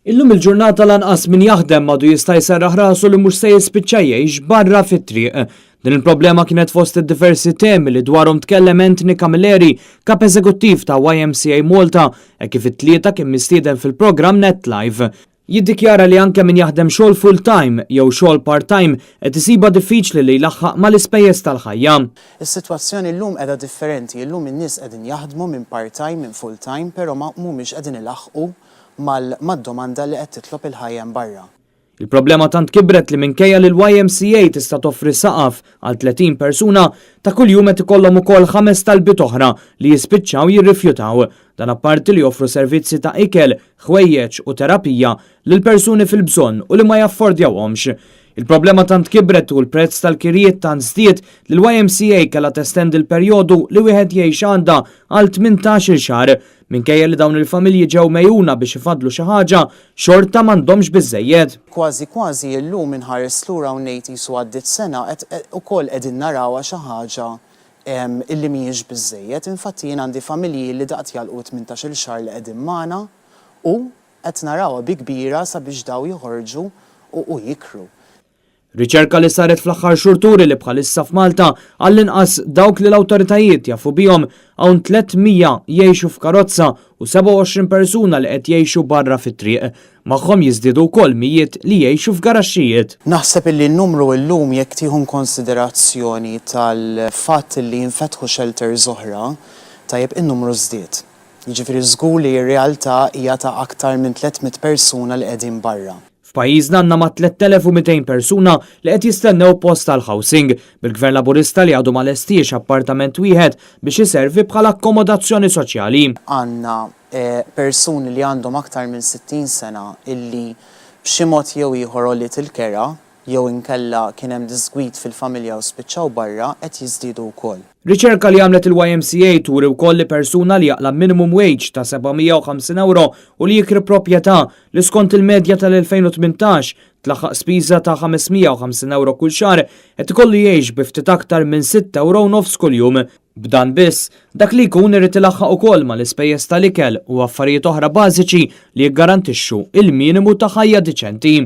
Illum il-ġurnata lanqas min jaħdem madu jista' jserraħ rasu li mhux se jispiċċa jgħix barra fit-triq. Din il-problema kienet fost id-diversi temi li dwarhom tkellem Anthony Camilleri, kap eżekuttiv ta' YMCA Malta, kif it-tlieta kien mistieden fil-programm NetLive. Jiddikjara li anke min jaħdem xogħol full-time jew xogħol part-time qed isiba diffiċli li jlaħħaq mal-ispejjeż tal-ħajja. Is-sitwazzjoni llum qiegħda differenti, llum in-nies qegħdin jaħdmu minn part-time minn full-time, però mhumiex qegħdin ilaħħqu mad-domanda li qed titlob il-ħajja barra. Il-problema tant kibret li minkejja li l-YMCA tista' toffri saqaf għal 30 persuna ta' kuljum qed ikollhom ukoll 5 talbiet oħra li jispiċċaw jirrifjutaw. Dan apparti li joffru servizzi ta' ikel, ħwejjeġ u terapija lil persuni fil-bżonn u li ma jaffordjawhomx. Il-problema tant kibret u l-prezz tal-kirjiet tant żdied li l-YMCA kellha testendi l-perjodu li wieħed jgħix għandha għal 18-il xahar. Minkejja li dawn il-familji ġew mejjuna biex ifadlu xi ħaġa, xorta m'għandhomx biżżejjed. Kważi llum inħares lura u ngħid isu għaddiet sena ukoll qegħdin narawha xi ħaġa illi mhijiex biżżejjed. Infatti jien għandi familji li daqt jalqu 18-il xahar li qegħdin magħna u qed narawha bi kbira sabiex daw joħorġu u jikru. Riċerka li saret fl-aħħar xhur li bħalissa f'Malta għall-inqas dawk li l-awtoritajiet jafu bihom hawn 300 jgħixu f'karozza u 27 persuna li qed jgħixu barra fit-triq. Magħhom jiżdiedu wkoll mijiet li jgħixu f'garaxxijiet. Naħseb illi n-numru llum jekk tieħu konsiderazzjoni tal-fatt li jinfetħu shelters oħra, tajjeb in-numru żdied. Jiġifieri żgur li r-realtà hija ta' aktar minn 300 persuna li qegħdin barra. F'pajjiżna għandna ma' 3200 persuna li qed jistennew post tal-housing bil-Gvern Laburista li għadu ma lestiex appartament wieħed biex iservi bħala akkomodazzjoni soċjali. Għandna persuni li għandhom aktar minn 60 sena illi b'xi mod jew ieħor għolliet il-kera jew inkella kien hemm disgwid fil-familja u spiċċaw barra qed jiżdiedu wkoll. Riċerka li għamlet il-YMCA turi wkoll li persuna li jaqla minimum wage ta' 750 euro u li jikri proprjetà li skont il-medja tal-2018 tlaħħaq spiża ta' 550 euro kull xahar qed ikollu jgħix bi ftit aktar minn 6 euro nofs kuljum. B'dan biss, dak li jkun irid ilaħħaq ukoll mal-ispejjeż tal-ikel u affarijiet oħra bażiċi li jiggarantixxu il-minimu ta' ħajja diċenti.